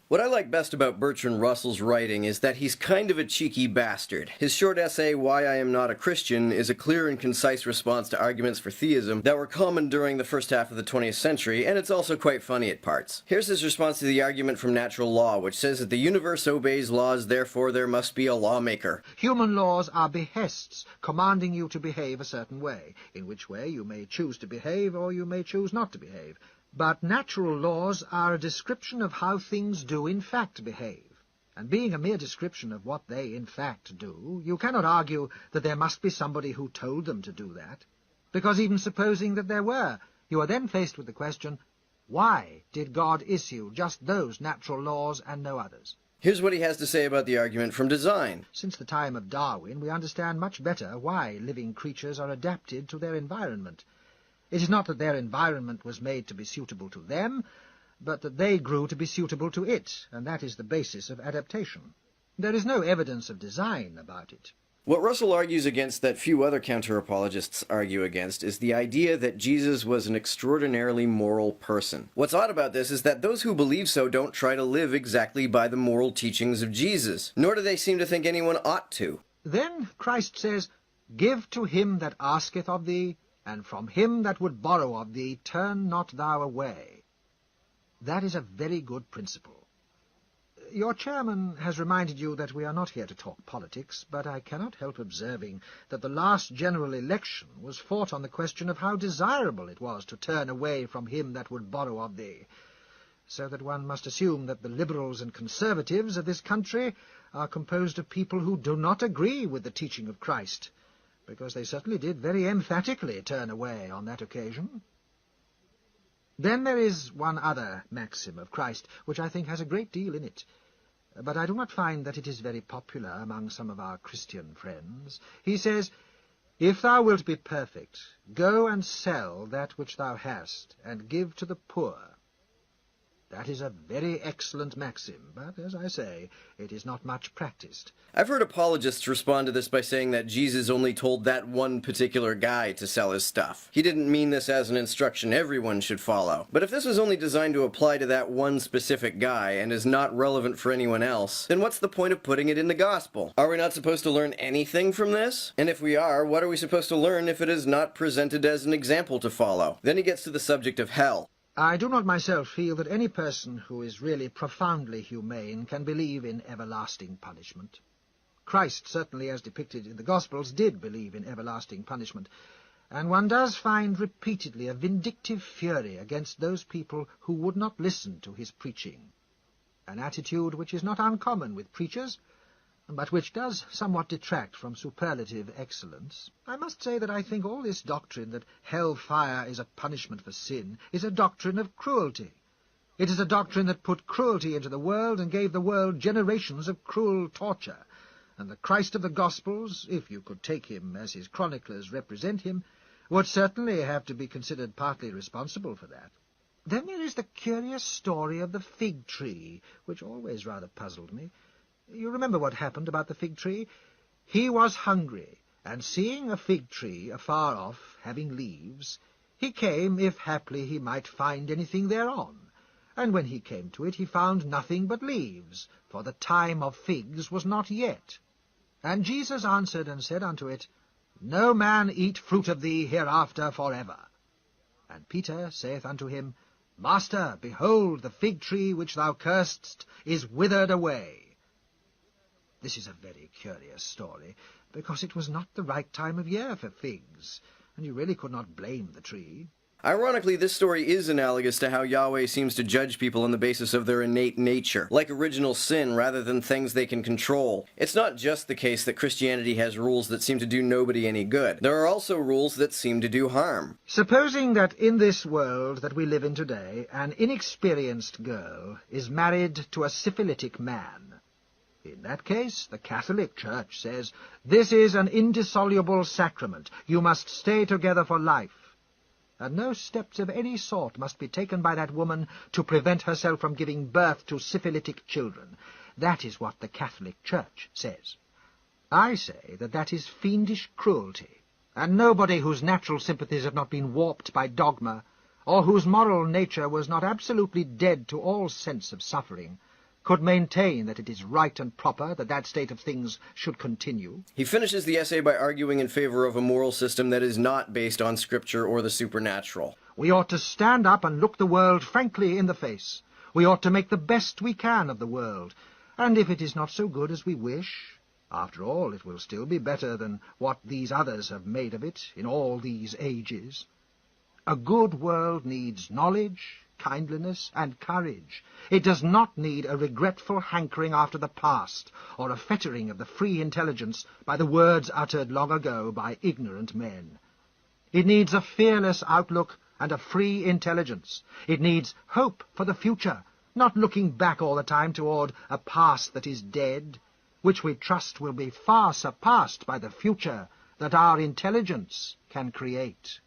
What I like best about Bertrand Russell's writing is that he's kind of a cheeky bastard. His short essay, Why I Am Not a Christian, is a clear and concise response to arguments for theism that were common during the first half of the 20th century, and it's also quite funny at parts. Here's his response to the argument from natural law, which says that the universe obeys laws, therefore there must be a lawmaker. Human laws are behests, commanding you to behave a certain way, in which way you may choose to behave or you may choose not to behave. But natural laws are a description of how things do in fact behave, and being a mere description of what they in fact do, you cannot argue that there must be somebody who told them to do that, because even supposing that there were, you are then faced with the question, why did God issue just those natural laws and no others? Here's what he has to say about the argument from design. Since the time of Darwin, we understand much better why living creatures are adapted to their environment. It is not that their environment was made to be suitable to them, but that they grew to be suitable to it, and that is the basis of adaptation. There is no evidence of design about it. What Russell argues against that few other counter-apologists argue against is the idea that Jesus was an extraordinarily moral person. What's odd about this is that those who believe so don't try to live exactly by the moral teachings of Jesus, nor do they seem to think anyone ought to. Then Christ says, Give to him that asketh of thee, and from him that would borrow of thee turn not thou away. That is a very good principle. Your chairman has reminded you that we are not here to talk politics, but I cannot help observing that the last general election was fought on the question of how desirable it was to turn away from him that would borrow of thee, so that one must assume that the Liberals and Conservatives of this country are composed of people who do not agree with the teaching of Christ, because they certainly did very emphatically turn away on that occasion. Then there is one other maxim of Christ, which I think has a great deal in it, but I do not find that it is very popular among some of our Christian friends. He says, If thou wilt be perfect, go and sell that which thou hast, and give to the poor. That is a very excellent maxim, but, as I say, it is not much practiced. I've heard apologists respond to this by saying that Jesus only told that one particular guy to sell his stuff. He didn't mean this as an instruction everyone should follow. But if this was only designed to apply to that one specific guy and is not relevant for anyone else, then what's the point of putting it in the gospel? Are we not supposed to learn anything from this? And if we are, what are we supposed to learn if it is not presented as an example to follow? Then he gets to the subject of hell. I do not myself feel that any person who is really profoundly humane can believe in everlasting punishment. Christ, certainly as depicted in the Gospels, did believe in everlasting punishment, and one does find repeatedly a vindictive fury against those people who would not listen to his preaching, an attitude which is not uncommon with preachers, but which does somewhat detract from superlative excellence. I must say that I think all this doctrine that hell-fire is a punishment for sin is a doctrine of cruelty. It is a doctrine that put cruelty into the world and gave the world generations of cruel torture, and the Christ of the Gospels, if you could take him as his chroniclers represent him, would certainly have to be considered partly responsible for that. Then there is the curious story of the fig tree, which always rather puzzled me. You remember what happened about the fig tree? He was hungry, and seeing a fig tree afar off, having leaves, he came, if haply he might find anything thereon. And when he came to it, he found nothing but leaves, for the time of figs was not yet. And Jesus answered and said unto it, No man eat fruit of thee hereafter for ever. And Peter saith unto him, Master, behold, the fig tree which thou cursedst is withered away. This is a very curious story, because it was not the right time of year for figs, and you really could not blame the tree. Ironically, this story is analogous to how Yahweh seems to judge people on the basis of their innate nature, like original sin rather than things they can control. It's not just the case that Christianity has rules that seem to do nobody any good. There are also rules that seem to do harm. Supposing that in this world that we live in today, an inexperienced girl is married to a syphilitic man. In that case, the Catholic Church says, This is an indissoluble sacrament. You must stay together for life. And no steps of any sort must be taken by that woman to prevent herself from giving birth to syphilitic children. That is what the Catholic Church says. I say that that is fiendish cruelty, and nobody whose natural sympathies have not been warped by dogma, or whose moral nature was not absolutely dead to all sense of suffering, could maintain that it is right and proper that that state of things should continue. He finishes the essay by arguing in favor of a moral system that is not based on Scripture or the supernatural. We ought to stand up and look the world frankly in the face. We ought to make the best we can of the world, and if it is not so good as we wish, after all, it will still be better than what these others have made of it in all these ages. A good world needs knowledge, kindliness, and courage. It does not need a regretful hankering after the past, or a fettering of the free intelligence by the words uttered long ago by ignorant men. It needs a fearless outlook and a free intelligence. It needs hope for the future, not looking back all the time toward a past that is dead, which we trust will be far surpassed by the future that our intelligence can create.